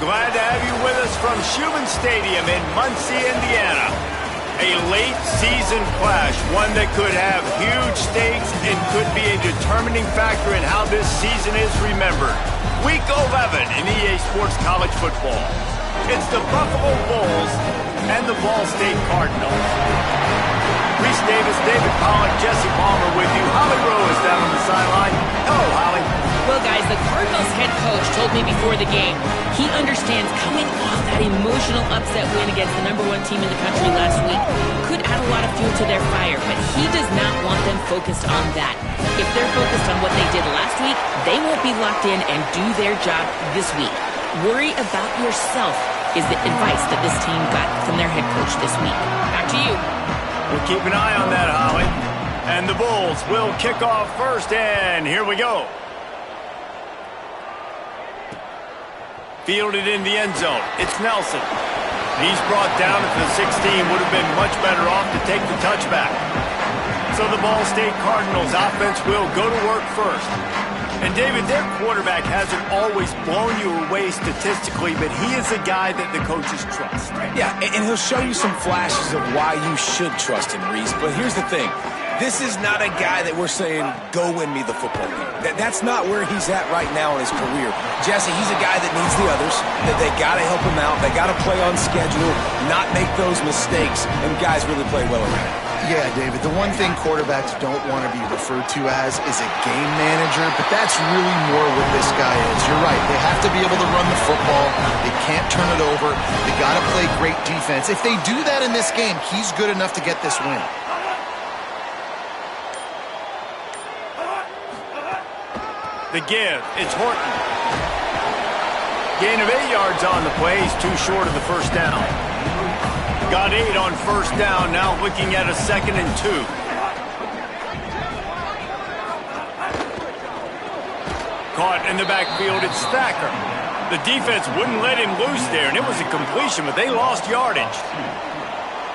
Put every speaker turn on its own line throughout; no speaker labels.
Glad to have you with us from Schumann Stadium in Muncie, Indiana. A late season clash, one that could have huge stakes and could be a determining factor in how this season is remembered. Week 11 in EA Sports College Football. It's the Buffalo Bulls and the Ball State Cardinals. Reese Davis, David Pollack, Jesse Palmer with you. Holly Rowe is down on the sideline. Hello, Holly.
Well, guys, the Cardinals head coach told me before the game he understands coming off that emotional upset win against the #1 team in the country last week could add a lot of fuel to their fire, but he does not want them focused on that. If they're focused on what they did last week, they won't be locked in and do their job this week. Worry about yourself is the advice that this team got from their head coach this week. Back to you.
We'll keep an eye on that, Holly. And the Bulls will kick off first, and here we go. Fielded in the end zone. It's Nelson. He's brought down at the 16. Would have been much better off to take the touchback. So the Ball State Cardinals offense will go to work first. And David, their quarterback hasn't always blown you away statistically, but he is a guy that the coaches trust.
Yeah, and he'll show you some flashes of why you should trust him, Reese. But here's the thing. This is not a guy that we're saying, go win me the football game. That's not where he's at right now in his career. Jesse, he's a guy that needs the others, that they got to help him out. They got to play on schedule, not make those mistakes, and guys really play well around.
Yeah, David, the one thing quarterbacks don't want to be referred to as is a game manager, but that's really more what this guy is. You're right. They have to be able to run the football. They can't turn it over. They got to play great defense. If they do that in this game, he's good enough to get this win.
The give, it's Horton. Gain of 8 yards on the play. He's too short of the first down. Got 8 on first down, now looking at a 2nd and 2. Caught in the backfield, it's Thacker. The defense wouldn't let him loose there, and it was a completion, but they lost yardage.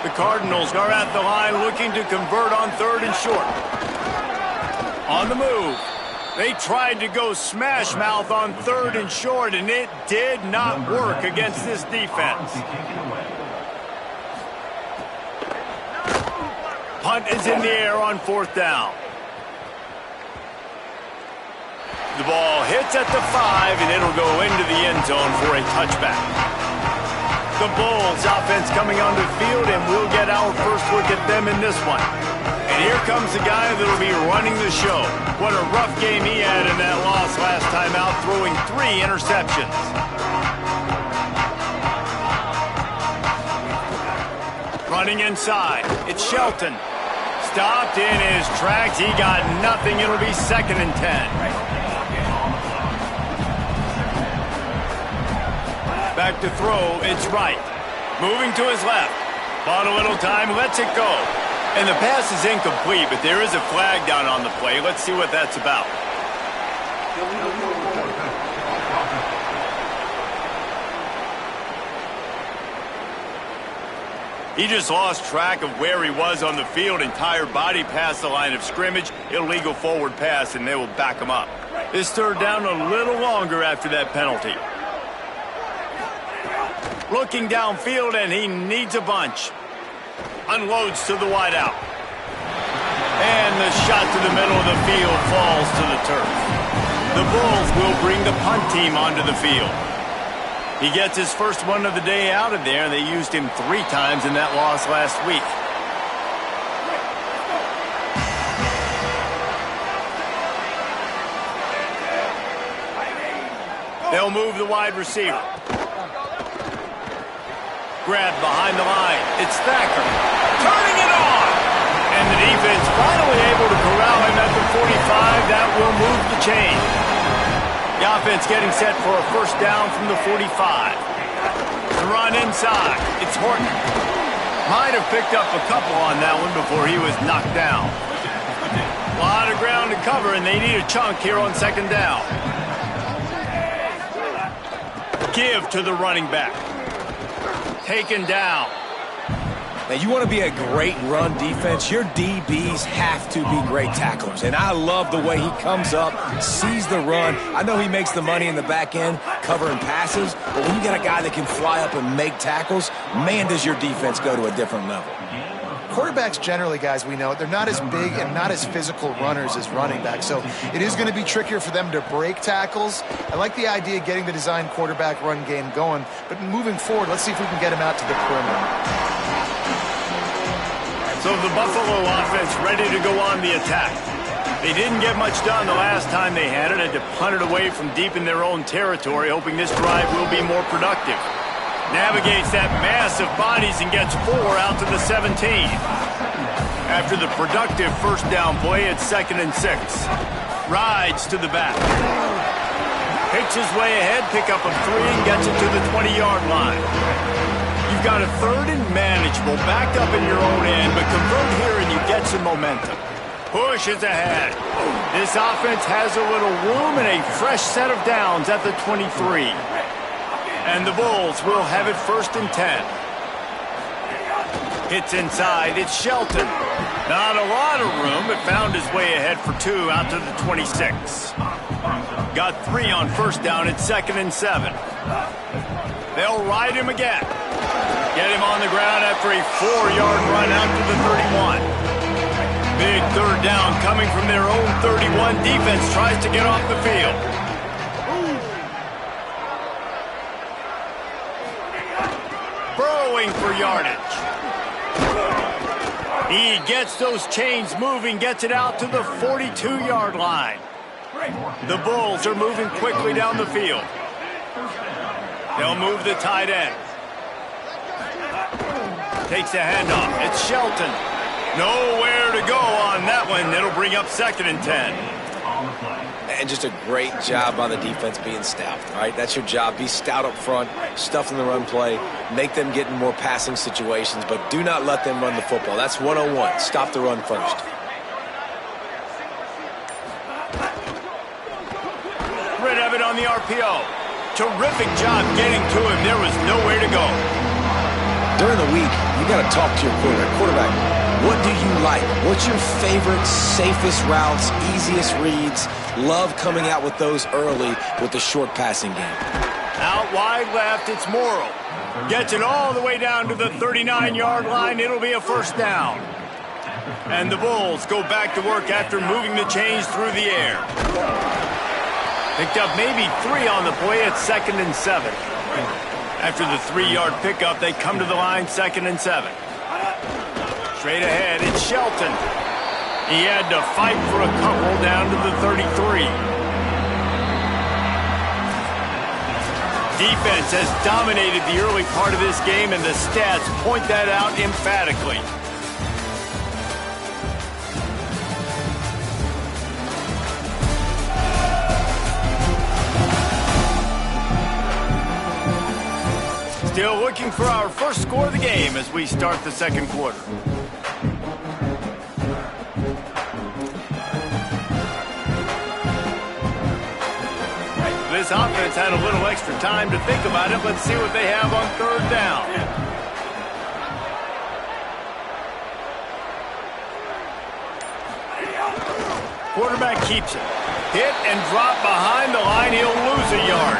The Cardinals are at the line looking to convert on 3rd and short. On the move. They tried to go smash mouth on 3rd and short, and it did not work against this defense. Punt is in the air on 4th down. The ball hits at the 5, and it'll go into the end zone for a touchback. The Bulls offense coming onto the field, and we'll get our first look at them in this one. And here comes the guy that'll be running the show. What a rough game he had in that loss last time out, throwing 3 interceptions. Running inside, it's Shelton. Stopped in his tracks, he got nothing, it'll be 2nd and 10. Back to throw, it's Wright. Moving to his left. Bought a little time, lets it go. And the pass is incomplete, but there is a flag down on the play. Let's see what that's about. He just lost track of where he was on the field. Entire body past the line of scrimmage. Illegal forward pass, and they will back him up. This 3rd down a little longer after that penalty. Looking downfield, and he needs a bunch. Unloads to the wideout. And the shot to the middle of the field falls to the turf. The Bulls will bring the punt team onto the field. He gets his first one of the day out of there. They used him 3 times in that loss last week. They'll move the wide receiver. Grabbed behind the line. It's Thacker. Turning it on! And the defense finally able to corral him at the 45. That will move the chain. The offense getting set for a first down from the 45. The run inside. It's Horton. Might have picked up a couple on that one before he was knocked down. A lot of ground to cover, and they need a chunk here on 2nd down. Give to the running back. Taken down.
Now, you want to be a great run defense, your DBs have to be great tacklers. And I love the way he comes up, sees the run. I know he makes the money in the back end covering passes, but when you got a guy that can fly up and make tackles, man, does your defense go to a different level.
Quarterbacks generally, guys, we know, they're not as big and not as physical runners as running backs, so it is going to be trickier for them to break tackles. I like the idea of getting the design quarterback run game going, but moving forward, let's see if we can get him out to the perimeter.
So the Buffalo offense ready to go on the attack. They didn't get much done the last time they had it. Had to punt it away from deep in their own territory, hoping this drive will be more productive. Navigates that mass of bodies and gets 4 out to the 17. After the productive first down play, it's 2nd and 6. Rides to the back. Picks his way ahead, pick up of 3, and gets it to the 20-yard line. You've got a 3rd and manageable, backed up in your own end, but convert here and you get some momentum. Pushes ahead. This offense has a little room and a fresh set of downs at the 23. And the Bulls will have it 1st and 10. Hits inside, it's Shelton. Not a lot of room, but found his way ahead for 2 out to the 26. Got 3 on 1st down, it's 2nd and 7. They'll ride him again. Get him on the ground after a 4-yard run out to the 31. Big 3rd down coming from their own 31. Defense tries to get off the field. Burrowing for yardage. He gets those chains moving, gets it out to the 42-yard line. The Bulls are moving quickly down the field. They'll move the tight end. Takes a handoff. It's Shelton. Nowhere to go on that one. It'll bring up 2nd and 10.
And just a great job by the defense being stout, right? That's your job. Be stout up front, stuff in the run play, make them get in more passing situations, but do not let them run the football. That's 101. Stop the run first.
Rid of it on the RPO. Terrific job getting to him. There was nowhere to go.
During the week, you got to talk to your quarterback. What do you like? What's your favorite, safest routes, easiest reads? Love coming out with those early with the short passing game.
Out wide left, it's Morrow. Gets it all the way down to the 39-yard line. It'll be a 1st down. And the Bulls go back to work after moving the chains through the air. Picked up maybe 3 on the play at 2nd and 7. After the 3-yard pickup, they come to the line 2nd and 7. Straight ahead, it's Shelton. He had to fight for a couple down to the 33. Defense has dominated the early part of this game, and the stats point that out emphatically. Still looking for our first score of the game as we start the 2nd quarter. This offense had a little extra time to think about it. Let's see what they have on 3rd down. Quarterback keeps it. Hit and drop behind the line. He'll lose a yard.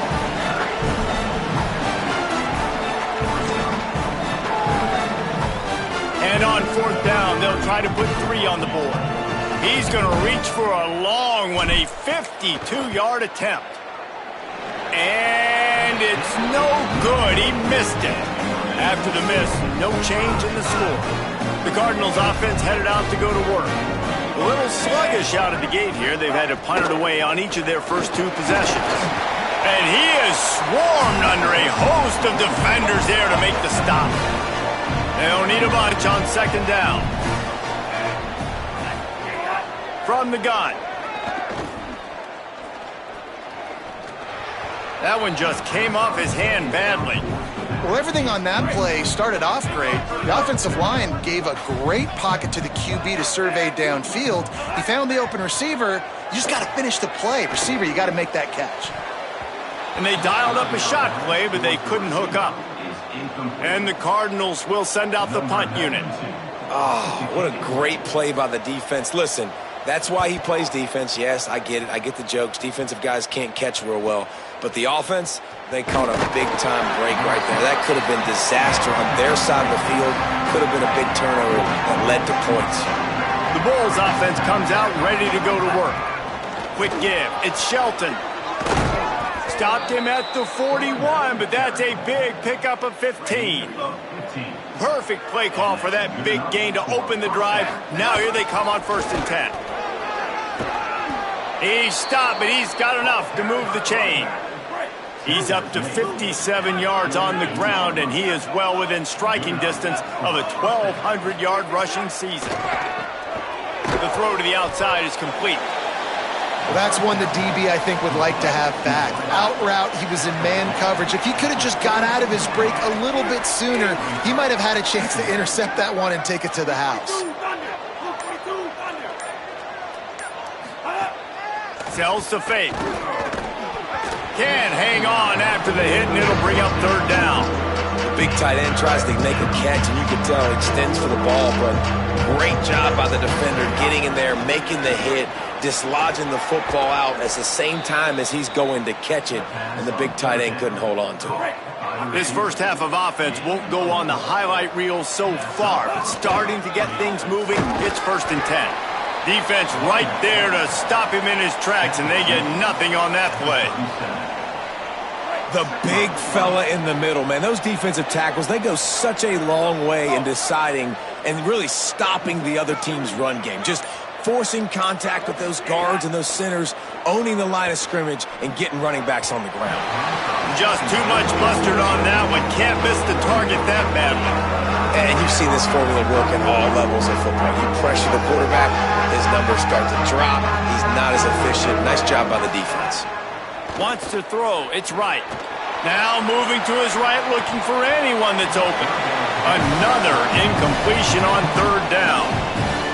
And on 4th down, they'll try to put 3 on the board. He's going to reach for a long one, a 52-yard attempt. And it's no good. He missed it. After the miss, no change in the score. The Cardinals offense headed out to go to work. A little sluggish out of the gate here. They've had to punt it away on each of their first 2 possessions. And he is swarmed under a host of defenders there to make the stop. They'll need a bunch on 2nd down. From the gun. That one just came off his hand badly.
Well, everything on that play started off great. The offensive line gave a great pocket to the QB to survey downfield. He found the open receiver. You just got to finish the play. Receiver, you got to make that catch.
And they dialed up a shot play, but they couldn't hook up. And the Cardinals will send out the punt unit.
Oh, what a great play by the defense. Listen, that's why he plays defense. Yes, I get it. I get the jokes. Defensive guys can't catch real well. But the offense, they caught a big-time break right there. That could have been disaster on their side of the field. Could have been a big turnover that led to points.
The Bulls offense comes out ready to go to work. Quick give. It's Shelton. Stopped him at the 41, but that's a big pickup of 15. Perfect play call for that big gain to open the drive. Now here they come on 1st and 10. He's stopped, but he's got enough to move the chain. He's up to 57 yards on the ground, and he is well within striking distance of a 1,200-yard rushing season. The throw to the outside is complete.
Well, that's one the DB, I think, would like to have back. Out route, he was in man coverage. If he could have just got out of his break a little bit sooner, he might have had a chance to intercept that one and take it to the house.
Sells to fake. Can't hang on after the hit, and it'll bring up 3rd down.
The big tight end tries to make a catch, and you can tell he extends for the ball, but great job by the defender getting in there, making the hit, dislodging the football out at the same time as he's going to catch it, and the big tight end couldn't hold on to it.
This first half of offense won't go on the highlight reel so far, but starting to get things moving, it's 1st and 10. Defense right there to stop him in his tracks, and they get nothing on that play.
The big fella in the middle, man. Those defensive tackles, they go such a long way in deciding and really stopping the other team's run game. Just forcing contact with those guards and those centers, owning the line of scrimmage, and getting running backs on the ground.
Just too much mustard on that one. Can't miss the target that badly.
And you've seen this formula work at all levels of football. You pressure the quarterback, his numbers start to drop. He's not as efficient. Nice job by the defense.
Wants to throw. It's right. Now moving to his right, looking for anyone that's open. Another incompletion on 3rd down.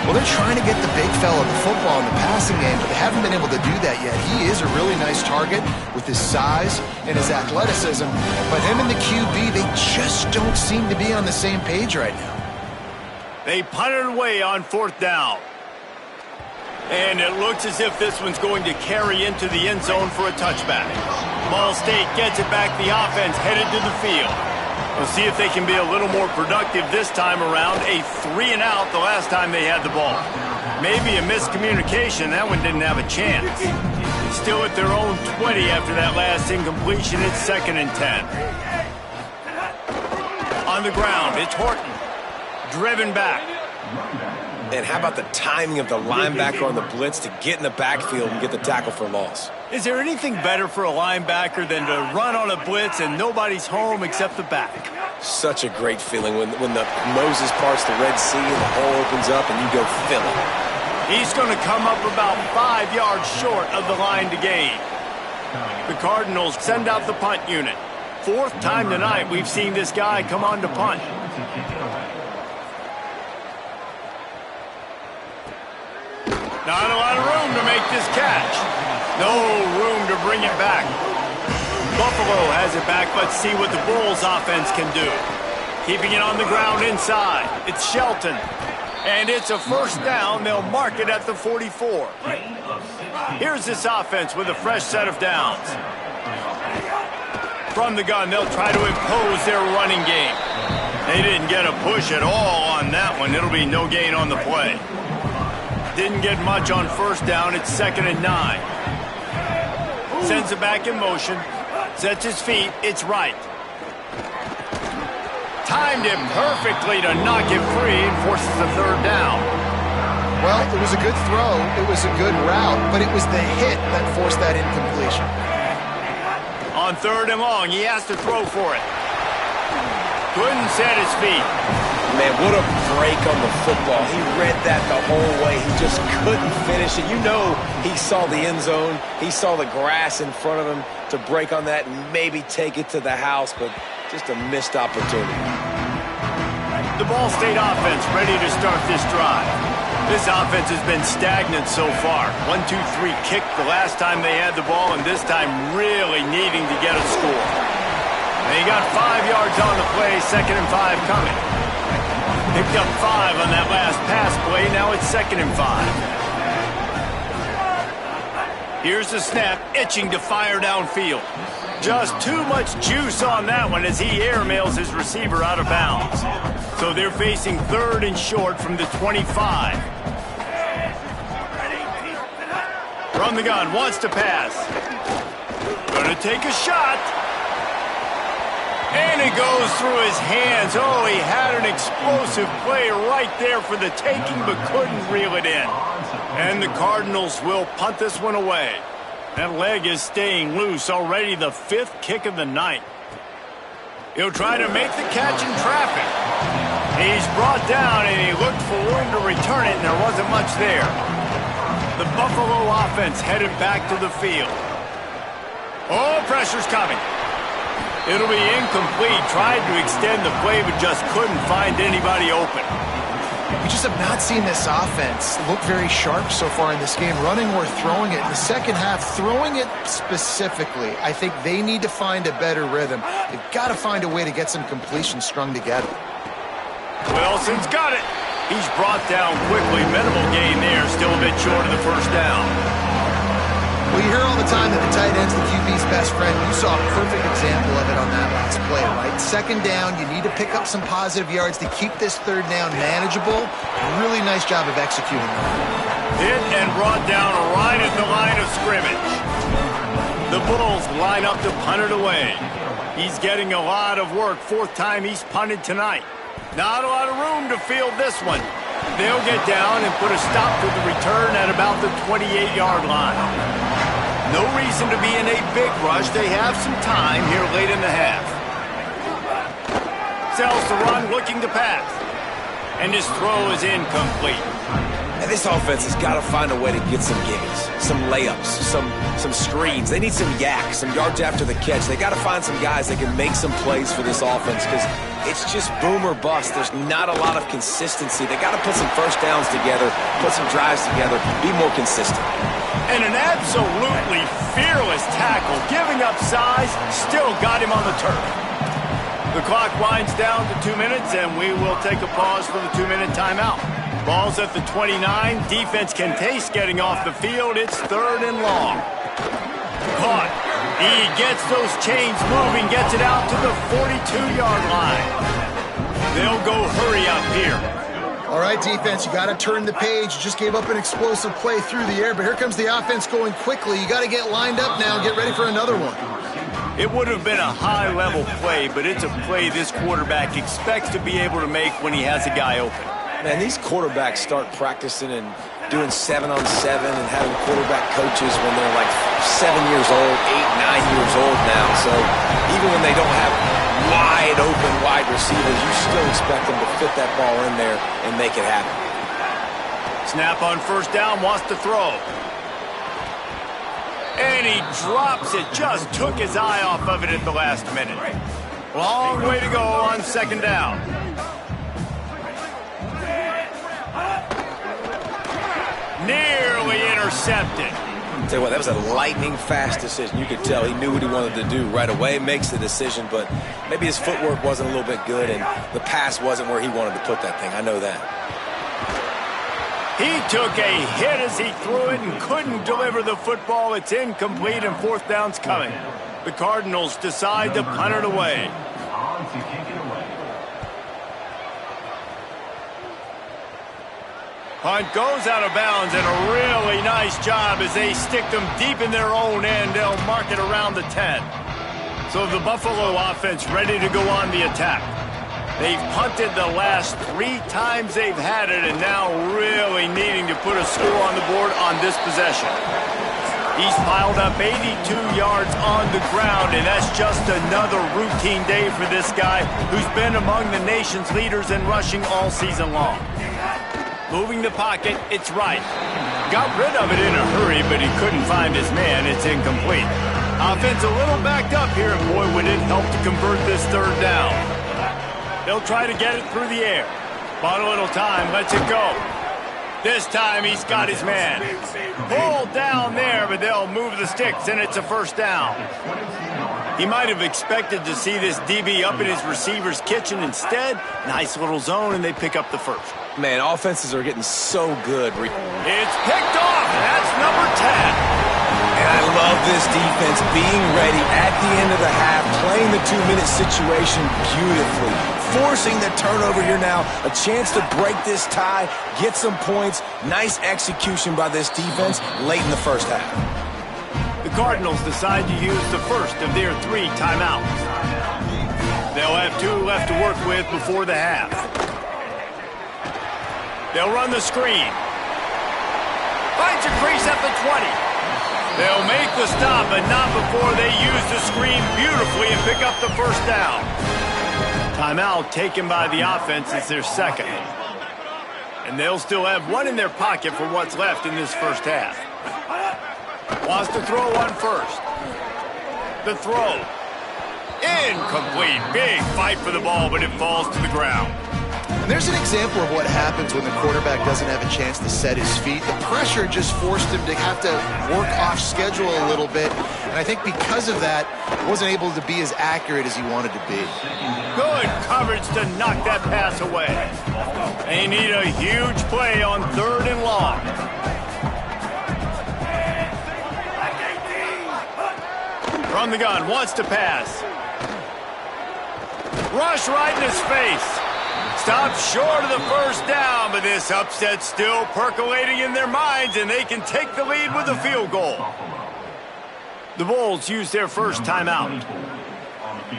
Well, they're trying to get the big fella the football in the passing game, but they haven't been able to do that yet. He is a really nice target with his size and his athleticism, but him and the QB, they just don't seem to be on the same page right now.
They punted away on 4th down. And it looks as if this one's going to carry into the end zone for a touchback. Ball State gets it back. The offense headed to the field. We'll see if they can be a little more productive this time around. A 3-and-out the last time they had the ball. Maybe a miscommunication. That one didn't have a chance. Still at their own 20 after that last incompletion. It's 2nd and 10. On the ground, it's Horton. Driven back.
And how about the timing of the linebacker on the blitz to get in the backfield and get the tackle for loss?
Is there anything better for a linebacker than to run on a blitz and nobody's home except the back?
Such a great feeling when the Moses parts the Red Sea and the hole opens up and you go fill it.
He's going to come up about 5 yards short of the line to gain. The Cardinals send out the punt unit. 4th time tonight we've seen this guy come on to punt. Not a lot of room to make this catch. No room to bring it back. Buffalo has it back. Let's see what the Bulls offense can do. Keeping it on the ground inside. It's Shelton. And it's a 1st down. They'll mark it at the 44. Here's this offense with a fresh set of downs. From the gun, they'll try to impose their running game. They didn't get a push at all on that one. It'll be no gain on the play. Didn't get much on 1st down. It's 2nd and 9. Sends it back in motion. Sets his feet. It's right. Timed him perfectly to knock him free and forces the 3rd down.
Well, it was a good throw. It was a good route, but it was the hit that forced that incompletion.
On 3rd and long, he has to throw for it. Couldn't set his feet.
Man, what a break on the football. He read that the whole way. He just couldn't finish it. You know he saw the end zone. He saw the grass in front of him to break on that and maybe take it to the house, but just a missed opportunity.
The Ball State offense ready to start this drive. This offense has been stagnant so far. 1-2-3 kick the last time they had the ball, and this time really needing to get a score. They got 5 yards on the play, 2nd and 5 coming. Picked up 5 on that last pass play, now it's 2nd and 5. Here's the snap, itching to fire downfield. Just too much juice on that one as he airmails his receiver out of bounds. So they're facing 3rd and short from the 25. From the gun, wants to pass. Gonna take a shot. And it goes through his hands. Oh, he had an explosive play right there for the taking, but couldn't reel it in. And the Cardinals will punt this one away. That leg is staying loose, already the 5th kick of the night. He'll try to make the catch in traffic. He's brought down, and he looked for room to return it, and there wasn't much there. The Buffalo offense headed back to the field. Oh, pressure's coming. It'll be incomplete. Tried to extend the play, but just couldn't find anybody open.
We just have not seen this offense look very sharp so far in this game, running or throwing it. In the second half, throwing it specifically, I think they need to find a better rhythm. They've got to find a way to get some completions strung together.
Wilson's got it. He's brought down quickly. Minimal gain there, still a bit short of the 1st down.
Well, you hear all the time that the tight end's the QB's best friend. You saw a perfect example of it on that last play, right? 2nd down, you need to pick up some positive yards to keep this 3rd down manageable. Really nice job of executing that.
Hit and brought down right at the line of scrimmage. The Bulls line up to punt it away. He's getting a lot of work. 4th time he's punted tonight. Not a lot of room to field this one. They'll get down and put a stop to the return at about the 28-yard line. No reason to be in a big rush. They have some time here late in the half. Sells the run, looking to pass. And his throw is incomplete.
And this offense has got to find a way to get some gimmies, some layups, some screens. They need some yak, some yards after the catch. They got to find some guys that can make some plays for this offense because it's just boom or bust. There's not a lot of consistency. They got to put some 1st downs together, put some drives together, be more consistent.
And an absolutely fearless tackle, giving up size, still got him on the turf. The clock winds down to 2 minutes, and we will take a pause for the 2-minute timeout. Ball's at the 29. Defense can taste getting off the field. It's 3rd and long. Caught. He gets those chains moving, gets it out to the 42-yard line. They'll go hurry up here.
All right, defense, you got to turn the page. You just gave up an explosive play through the air, but here comes the offense going quickly. You got to get lined up now and get ready for another one.
It would have been a high-level play, but it's a play this quarterback expects to be able to make when he has a guy open.
Man, these quarterbacks start practicing and doing 7-on-7 and having quarterback coaches when they're like 7 years old, 8, 9 years old now. So even when they don't have wide open wide receivers, you still expect them to fit that ball in there and make it happen.
Snap on 1st down, wants to throw. And he drops it, just took his eye off of it at the last minute. Long way to go on 2nd down. Nearly intercepted.
Tell you what, that was a lightning-fast decision. You could tell he knew what he wanted to do right away. Makes the decision, but maybe his footwork wasn't a little bit good, and the pass wasn't where he wanted to put that thing. I know that.
He took a hit as he threw it and couldn't deliver the football. It's incomplete, and 4th down's coming. The Cardinals decide to punt it away. Punt goes out of bounds, and a really nice job as they stick them deep in their own end. They'll mark it around the 10. So the Buffalo offense ready to go on the attack. They've punted the last 3 times they've had it, and now really needing to put a score on the board on this possession. He's piled up 82 yards on the ground, and that's just another routine day for this guy who's been among the nation's leaders in rushing all season long. Moving the pocket, it's right. Got rid of it in a hurry, but he couldn't find his man. It's incomplete. Offense a little backed up here, and boy, would it help to convert this 3rd down. They'll try to get it through the air. Bought a little time, lets it go. This time he's got his man. Pulled down there, but they'll move the sticks, and it's a 1st down. He might have expected to see this DB up in his receiver's kitchen. Instead, nice little zone, and they pick up the first.
Man, offenses are getting so good.
It's picked off, and that's number 10.
And I love this defense being ready at the end of the half, playing the 2-minute situation beautifully, forcing the turnover here now, a chance to break this tie, get some points. Nice execution by this defense late in the first half.
The Cardinals decide to use the first of their 3 timeouts. They'll have 2 left to work with before the half. They'll run the screen. Finds a crease at the 20. They'll make the stop, but not before they use the screen beautifully and pick up the first down. Timeout taken by the offense is their second. And they'll still have 1 in their pocket for what's left in this first half. Wants to throw one first. The throw. Incomplete. Big fight for the ball, but it falls to the ground.
And there's an example of what happens when the quarterback doesn't have a chance to set his feet. The pressure just forced him to have to work off schedule a little bit. And I think because of that, he wasn't able to be as accurate as he wanted to be.
Good coverage to knock that pass away. They need a huge play on 3rd and long. From the gun, wants to pass. Rush right in his face. Stops short of the first down, but this upset's still percolating in their minds, and they can take the lead with a field goal. The Bulls use their first timeout.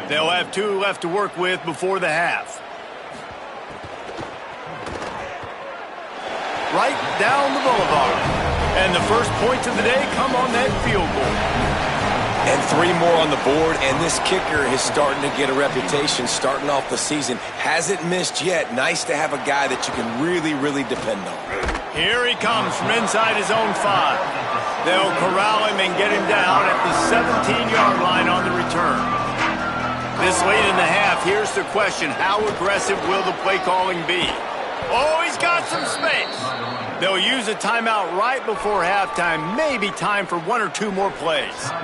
They'll have 2 left to work with before the half. Right down the boulevard. And the first points of the day come on that field goal.
And 3 more on the board, and this kicker is starting to get a reputation starting off the season. Hasn't missed yet. Nice to have a guy that you can really, really depend on.
Here he comes from inside his own 5. They'll corral him and get him down at the 17-yard line on the return. This late in the half, here's the question. How aggressive will the play calling be? Oh, he's got some space. They'll use a timeout right before halftime. Maybe time for 1 or 2 more plays.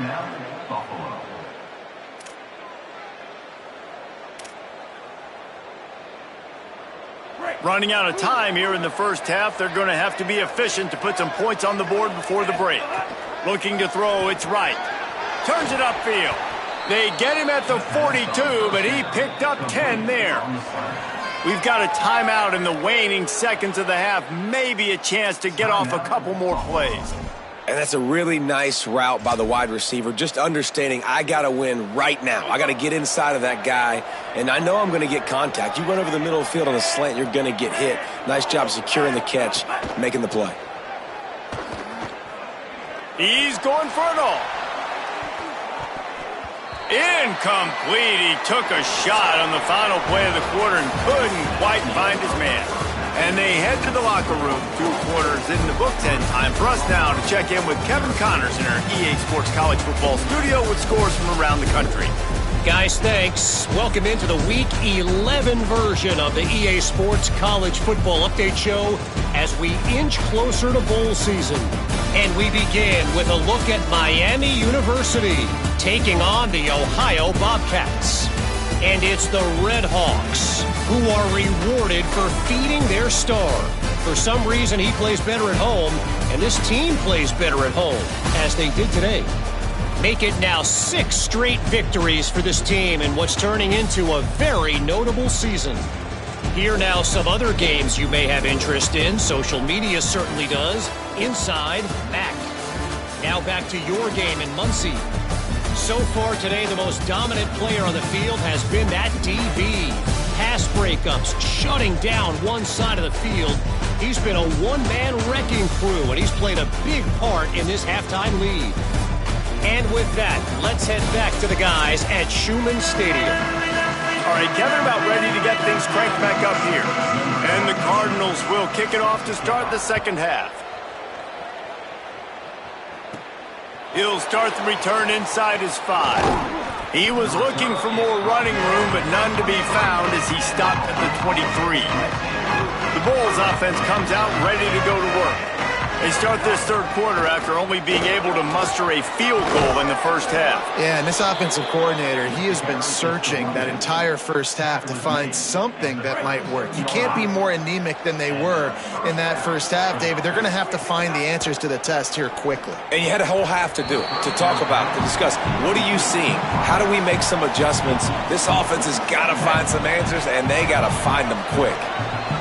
Running out of time here in the first half. They're going to have to be efficient to put some points on the board before the break. Looking to throw, it's right. Turns it upfield. They get him at the 42, but he picked up 10 there. We've got a timeout in the waning seconds of the half. Maybe a chance to get off a couple more plays.
And that's a really nice route by the wide receiver, just understanding I got to win right now. I got to get inside of that guy, and I know I'm going to get contact. You run over the middle of the field on a slant, you're going to get hit. Nice job securing the catch, making the play.
He's going for it all. Incomplete. He took a shot on the final play of the quarter and couldn't quite find his man. And they head to the locker room. 2 quarters in the books, and time for us now to check in with Kevin Connors in our EA Sports College Football studio with scores from around the country.
Guys, thanks. Welcome into the Week 11 version of the EA Sports College Football Update Show as we inch closer to bowl season. And we begin with a look at Miami University taking on the Ohio Bobcats. And it's the Red Hawks who are rewarded for feeding their star. For some reason, he plays better at home, and this team plays better at home, as they did today. Make it now 6 straight victories for this team in what's turning into a very notable season. Here now some other games you may have interest in. Social media certainly does. Inside, Mac. Now back to your game in Muncie. So far today, the most dominant player on the field has been that DB. Pass breakups, shutting down one side of the field. He's been a one-man wrecking crew, and he's played a big part in this halftime lead. And with that, let's head back to the guys at Schumann Stadium.
All right, Kevin, about ready to get things cranked back up here. And the Cardinals will kick it off to start the second half. He'll start the return inside his 5. He was looking for more running room, but none to be found as he stopped at the 23. The Bulls offense comes out ready to go to work. They start this third quarter after only being able to muster a field goal in the first half.
Yeah, and this offensive coordinator, he has been searching that entire first half to find something that might work. You can't be more anemic than they were in that first half, David. They're going to have to find the answers to the test here quickly.
And you had a whole half to do it, to talk about, to discuss. What are you seeing? How do we make some adjustments? This offense has got to find some answers, and they got to find them quick.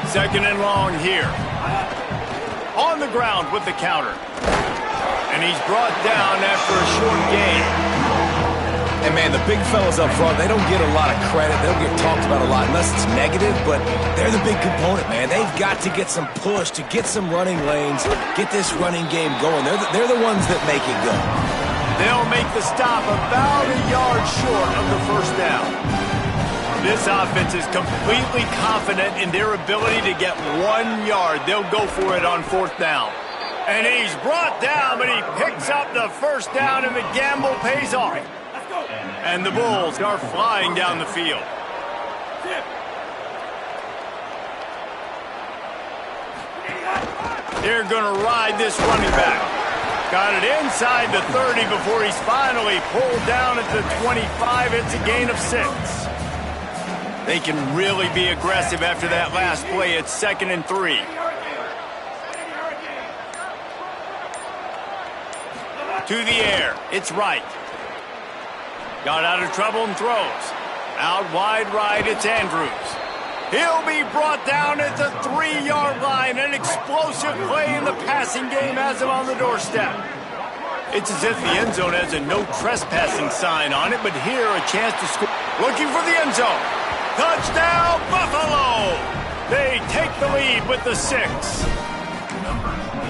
Second and long here. On the ground with the counter. And he's brought down after a short gain.
And, man, the big fellas up front, they don't get a lot of credit. They don't get talked about a lot unless it's negative, but they're the big component, man. They've got to get some push, to get some running lanes, get this running game going. They're the ones that make it go.
They'll make the stop about a yard short of the first down. This offense is completely confident in their ability to get 1 yard. They'll go for it on fourth down. And he's brought down, but he picks up the first down, and the gamble pays off. And the Bulls are flying down the field. They're going to ride this running back. Got it inside the 30 before he's finally pulled down at the 25. It's a gain of 6. They can really be aggressive after that last play. It's 2nd and 3. To the air. It's right. Got out of trouble and throws. Out wide right, it's Andrews. He'll be brought down at the 3-yard line. An explosive play in the passing game has him on the doorstep. It's as if the end zone has a no trespassing sign on it, but here a chance to score. Looking for the end zone. Touchdown, Buffalo! They take the lead with the 6.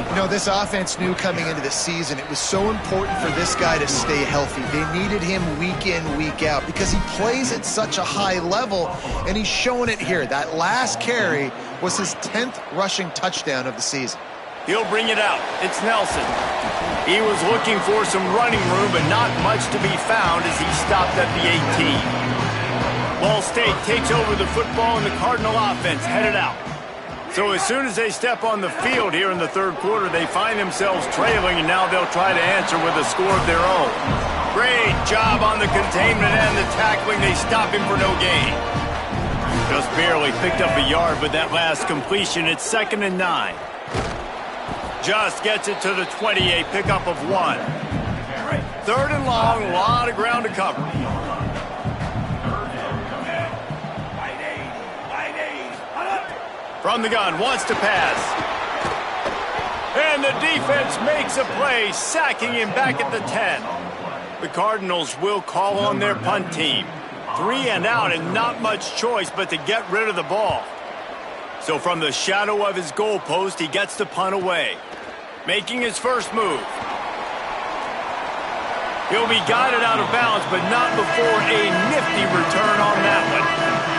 You know, this offense knew coming into the season it was so important for this guy to stay healthy. They needed him week in, week out because he plays at such a high level, and he's showing it here. That last carry was his 10th rushing touchdown of the season.
He'll bring it out. It's Nelson. He was looking for some running room, but not much to be found as he stopped at the 18. Ball State takes over the football, and the Cardinal offense headed out. So as soon as they step on the field here in the third quarter, they find themselves trailing, and now they'll try to answer with a score of their own. Great job on the containment and the tackling. They stop him for no gain. Just barely picked up a yard with that last completion. It's 2nd and 9. Just gets it to the 20, a pickup of 1. 3rd and long, a lot of ground to cover. From the gun, wants to pass. And the defense makes a play, sacking him back at the 10. The Cardinals will call on their punt team. 3 and out, and not much choice but to get rid of the ball. So from the shadow of his goalpost, he gets the punt away. Making his first move. He'll be guided out of bounds, but not before a nifty return on that one.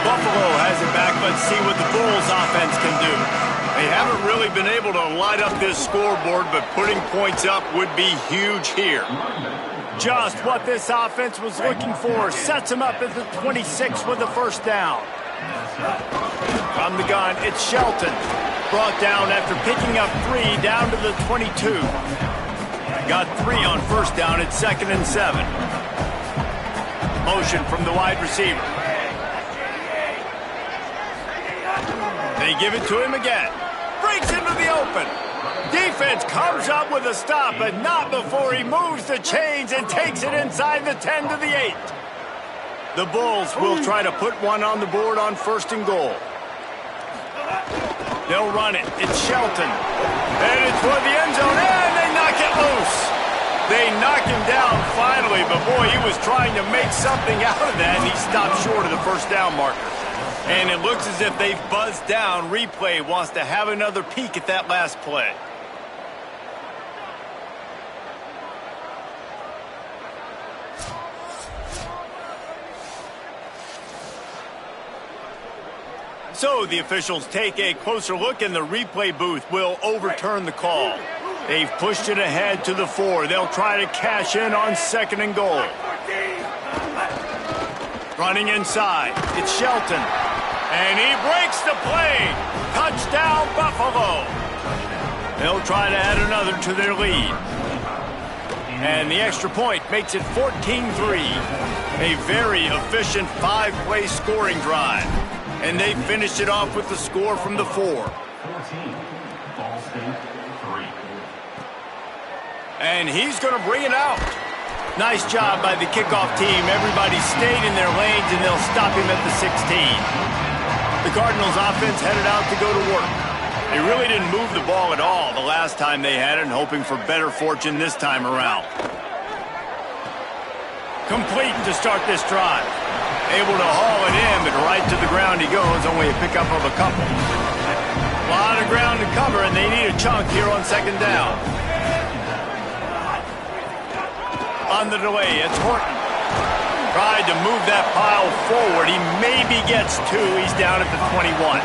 Buffalo has it back. Let's see what the Bulls offense can do. They haven't really been able to light up this scoreboard, but putting points up would be huge here. Just what this offense was looking for. Sets him up at the 26 with the first down. From the gun, it's Shelton. Brought down after picking up 3 down to the 22. Got 3 on first down at 2nd and 7. Motion from the wide receiver. They give it to him again. Breaks into the open. Defense comes up with a stop, but not before he moves the chains and takes it inside the 10 to the 8. The Bulls will try to put one on the board on 1st and goal. They'll run it. It's Shelton. And it's toward the end zone, and they knock it loose. They knock him down finally, but boy, he was trying to make something out of that, and he stopped short of the first down marker. And it looks as if they've buzzed down. Replay wants to have another peek at that last play. So the officials take a closer look, and the replay booth will overturn the call. They've pushed it ahead to the 4. They'll try to cash in on 2nd and goal. Running inside, it's Shelton. And he breaks the play. Touchdown, Buffalo. They'll try to add another to their lead. And the extra point makes it 14-3. A very efficient 5-play scoring drive. And they finished it off with the score from the 4. And he's going to bring it out. Nice job by the kickoff team. Everybody stayed in their lanes, and they'll stop him at the 16. The Cardinals offense headed out to go to work. They really didn't move the ball at all the last time they had it, and hoping for better fortune this time around. Complete to start this drive. Able to haul it in, but right to the ground he goes, only a pickup of a couple. A lot of ground to cover, and they need a chunk here on second down. On the delay, it's Horton. Tried to move that pile forward. He maybe gets 2. He's down at the 21.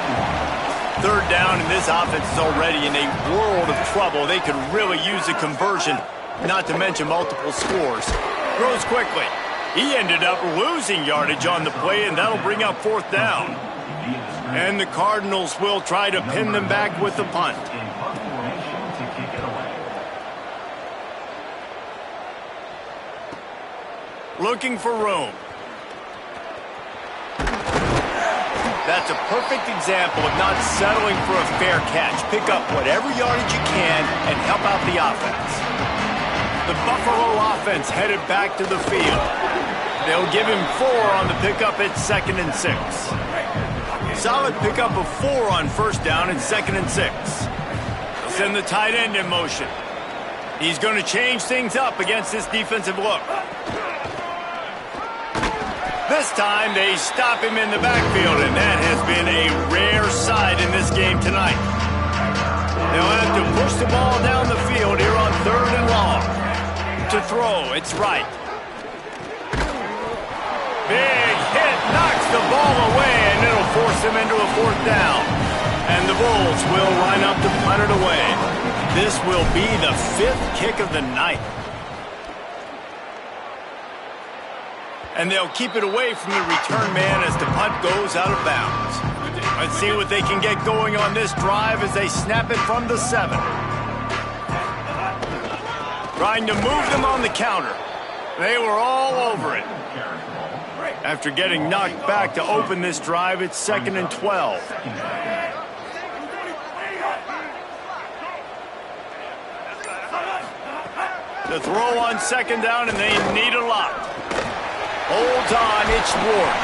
Third down, and this offense is already in a world of trouble. They could really use a conversion, not to mention multiple scores. Throws quickly. He ended up losing yardage on the play, and that'll bring up fourth down. And the Cardinals will try to pin them back with the punt. Looking for room. That's a perfect example of not settling for a fair catch. Pick up whatever yardage you can and help out the offense. The Buffalo offense headed back to the field. They'll give him 4 on the pickup at 2nd and 6. Solid pickup of 4 on first down and 2nd and 6. They'll send the tight end in motion. He's going to change things up against this defensive look. This time they stop him in the backfield, and that has been a rare sight in this game tonight. They'll have to push the ball down the field here on 3rd and long. To throw, it's right. Big hit, knocks the ball away, and it'll force him into a 4th down. And the Bulls will line up to punt it away. This will be the 5th kick of the night. And they'll keep it away from the return man as the punt goes out of bounds. Let's see what they can get going on this drive as they snap it from the 7. Trying to move them on the counter. They were all over it. After getting knocked back to open this drive, it's 2nd and 12. The throw on 2nd down, and they need a lot. Holds on, it's Ward.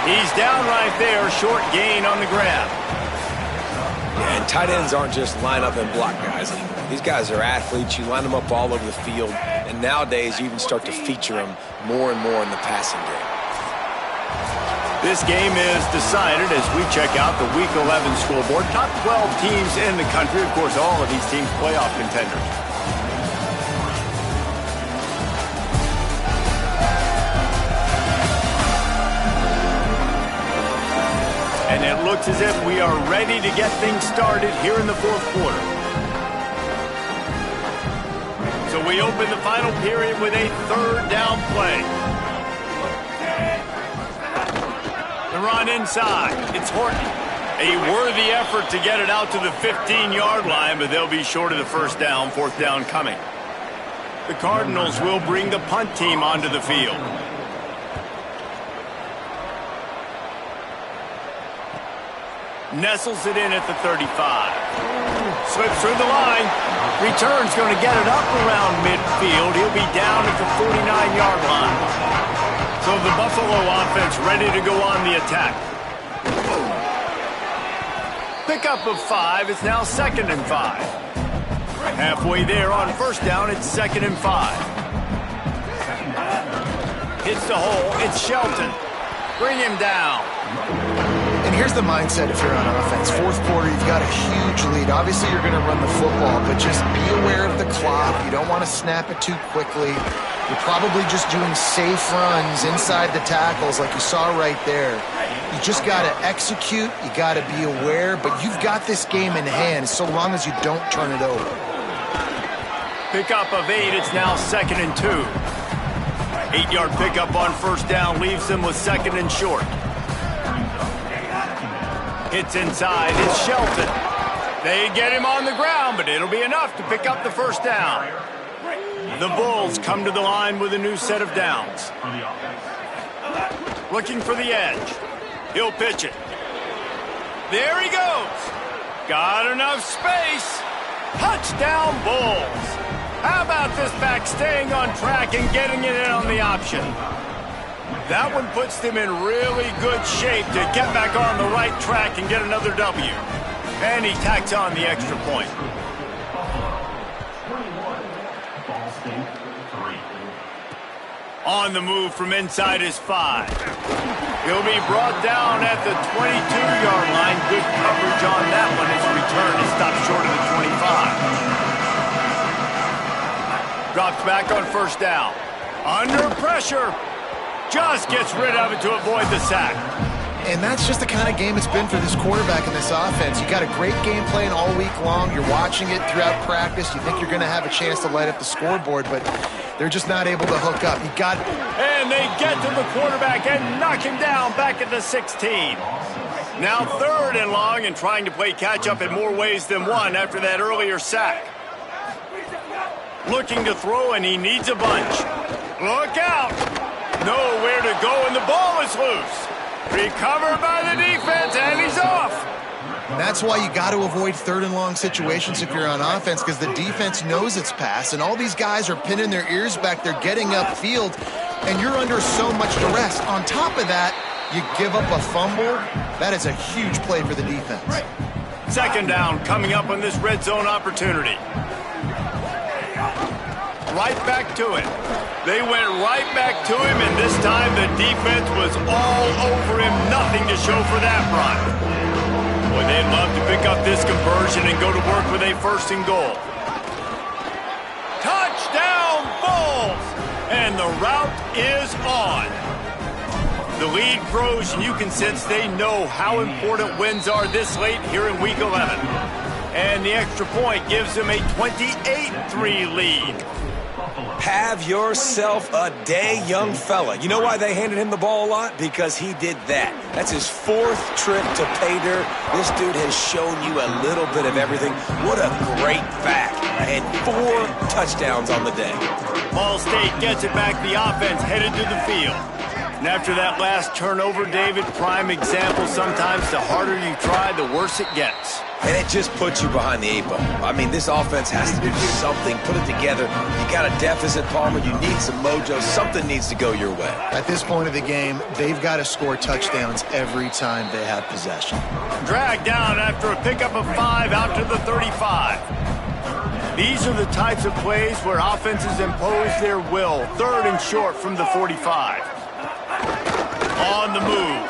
He's down right there, short gain on the grab.
Yeah, and tight ends aren't just line up and block guys. These guys are athletes. You line them up all over the field, and nowadays you even start to feature them more and more in the passing game.
This game is decided as we check out the Week 11 scoreboard. Top 12 teams in the country. Of course, all of these teams playoff contenders. And it looks as if we are ready to get things started here in the 4th quarter. So we open the final period with a 3rd down play. The run inside. It's Horton. A worthy effort to get it out to the 15-yard line, but they'll be short of the 1st down, 4th down coming. The Cardinals will bring the punt team onto the field. Nestles it in at the 35. Slips through the line. Return's going to get it up around midfield. He'll be down at the 49-yard line. So the Buffalo offense ready to go on the attack. Pickup of 5. It's now 2nd and 5. Halfway there on first down, it's 2nd and 5. Hits the hole. It's Shelton. Bring him down.
And here's the mindset if you're on offense. 4th quarter, you've got a huge lead. Obviously, you're going to run the football, but just be aware of the clock. You don't want to snap it too quickly. You're probably just doing safe runs inside the tackles like you saw right there. You just got to execute. You got to be aware, but you've got this game in hand so long as you don't turn it over.
Pickup of 8. It's now 2nd and 2. 8-yard pickup on first down leaves them with 2nd and short. It's inside. It's Shelton. They get him on the ground, but it'll be enough to pick up the first down. The Bulls come to the line with a new set of downs. Looking for the edge. He'll pitch it. There he goes. Got enough space. Touchdown, Bulls. How about this back staying on track and getting it in on the option? That one puts them in really good shape to get back on the right track and get another W. And he tacks on the extra point. On the move from inside his 5. He'll be brought down at the 22-yard line. Good coverage on that one. His return is stopped short of the 25. Drops back on first down. Under pressure. Just gets rid of it to avoid the sack.
And that's just the kind of game it's been for this quarterback in this offense. You got a great game plan all week long. You're watching it throughout practice. You think you're going to have a chance to light up the scoreboard, but they're just not able to hook up. You got,
and they get to the quarterback and knock him down back at the 16. Now 3rd and long and trying to play catch-up in more ways than one after that earlier sack. Looking to throw, and he needs a bunch. Look out! Nowhere to go, and the ball is loose. Recovered by the defense, and he's off.
And that's why you got to avoid 3rd and long situations if you're on offense, because the defense knows it's pass, and all these guys are pinning their ears back. They're getting upfield, and you're under so much duress. On top of that, you give up a fumble. That is a huge play for the defense.
2nd down coming up on this red zone opportunity. Right back to it. They went right back to him, and this time the defense was all over him. Nothing to show for that run. Boy, they'd love to pick up this conversion and go to work with a 1st and goal. Touchdown, Bulls! And the route is on. The lead grows, and you can sense they know how important wins are this late here in Week 11. And the extra point gives them a 28-3 lead.
Have yourself a day, young fella. You know why they handed him the ball a lot? Because he did that. That's his 4th trip to pay dirt. This dude has shown you a little bit of everything. What a great back. And 4 touchdowns on the day.
Ball State gets it back. The offense headed to the field. And after that last turnover, David, prime example, sometimes the harder you try, the worse it gets.
And it just puts you behind the 8 ball. I mean, this offense has to do something, put it together. You got a deficit, Palmer. You need some mojo. Something needs to go your way.
At this point of the game, they've got to score touchdowns every time they have possession.
Dragged down after a pickup of 5 out to the 35. These are the types of plays where offenses impose their will. 3rd and short from the 45. On the move.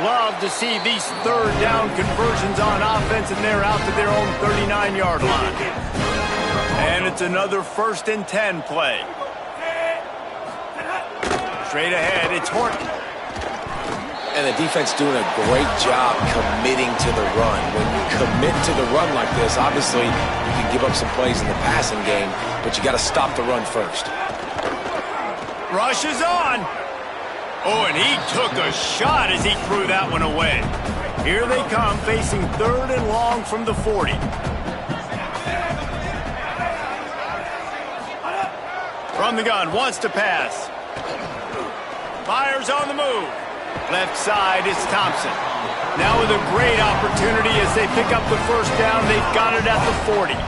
Love to see these 3rd down conversions on offense, and they're out to their own 39-yard line. And it's another 1st and 10 play. Straight ahead, it's Horton.
And the defense doing a great job committing to the run. When you commit to the run like this, obviously you can give up some plays in the passing game, but you got to stop the run first.
Rush is on. Oh, and he took a shot as he threw that one away. Here they come, facing 3rd and long from the 40. From the gun, wants to pass. Fires on the move. Left side, it's Thompson. Now with a great opportunity as they pick up the 1st down. They've got it at the 40.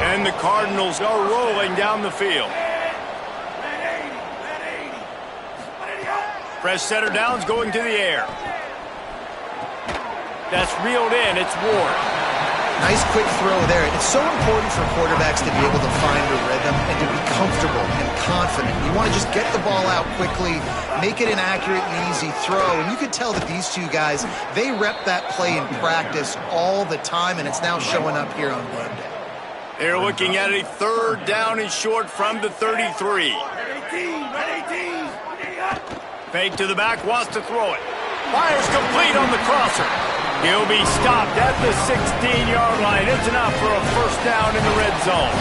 And the Cardinals are rolling down the field. Fresh setter downs going to the air. That's reeled in. It's Ward.
Nice quick throw there. It's so important for quarterbacks to be able to find a rhythm and to be comfortable and confident. You want to just get the ball out quickly, make it an accurate and easy throw. And you could tell that these 2 guys, they rep that play in practice all the time, and it's now showing up here on game day.
They're looking at a 3rd down and short from the 33. Fake to the back, wants to throw it. Fires complete on the crosser. He'll be stopped at the 16-yard line. It's enough for a 1st down in the red zone.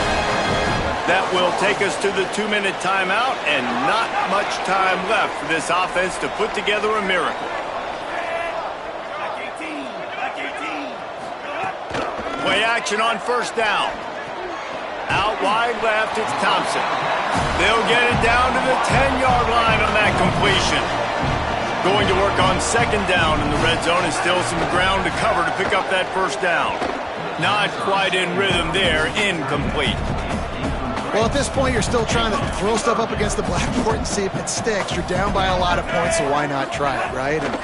That will take us to the 2-minute timeout, and not much time left for this offense to put together a miracle. Play action on first down. Out wide left, it's Thompson. They'll get it down to the 10-yard line on that completion. Going to work on second down in the red zone and still some ground to cover to pick up that first down. Not quite in rhythm there, incomplete.
Well, at this point, you're still trying to throw stuff up against the blackboard and see if it sticks. You're down by a lot of points, so why not try it, right? And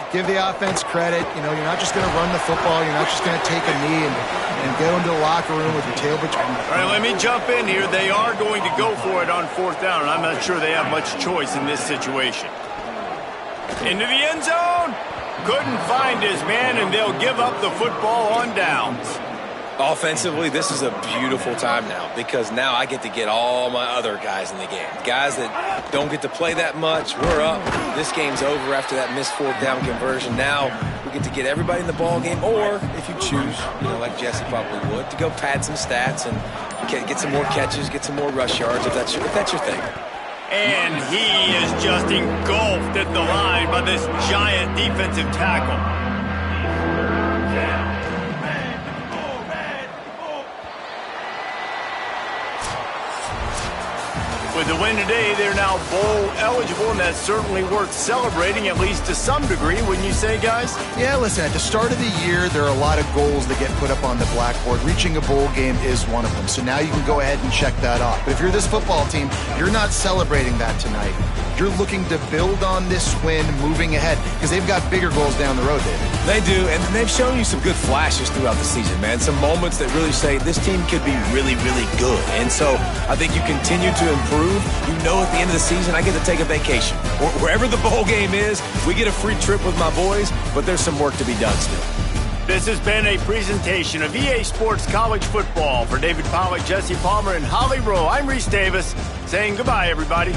give the offense credit. You know, you're not just going to run the football. You're not just going to take a knee and go into the locker room with your tail between.
All right, let me jump in here. They are going to go for it on fourth down, and I'm not sure they have much choice in this situation. Into the end zone. Couldn't find his man, and they'll give up the football on downs.
Offensively, this is a beautiful time now because now I get to get all my other guys in the game. Guys that don't get to play that much, we're up. This game's over after that missed fourth down conversion. Now we get to get everybody in the ball game, or if you choose, you know, like Jesse probably would, to go pad some stats and get some more catches, get some more rush yards if that's your thing.
And he is just engulfed at the line by this giant defensive tackle. With the win today, they're now bowl eligible, and that's certainly worth celebrating, at least to some degree, wouldn't you say, guys?
Yeah, listen, at the start of the year, there are a lot of goals that get put up on the blackboard. Reaching a bowl game is one of them, so now you can go ahead and check that off. But if you're this football team, you're not celebrating that tonight. You're looking to build on this win moving ahead because they've got bigger goals down the road, David.
They do, and they've shown you some good flashes throughout the season, man. Some moments that really say this team could be really, really good. And so I think you continue to improve. You know at the end of the season, I get to take a vacation. Wherever the bowl game is, we get a free trip with my boys, but there's some work to be done still.
This has been a presentation of EA Sports College Football. For David Pollack, Jesse Palmer, and Holly Rowe, I'm Reese Davis saying goodbye, everybody.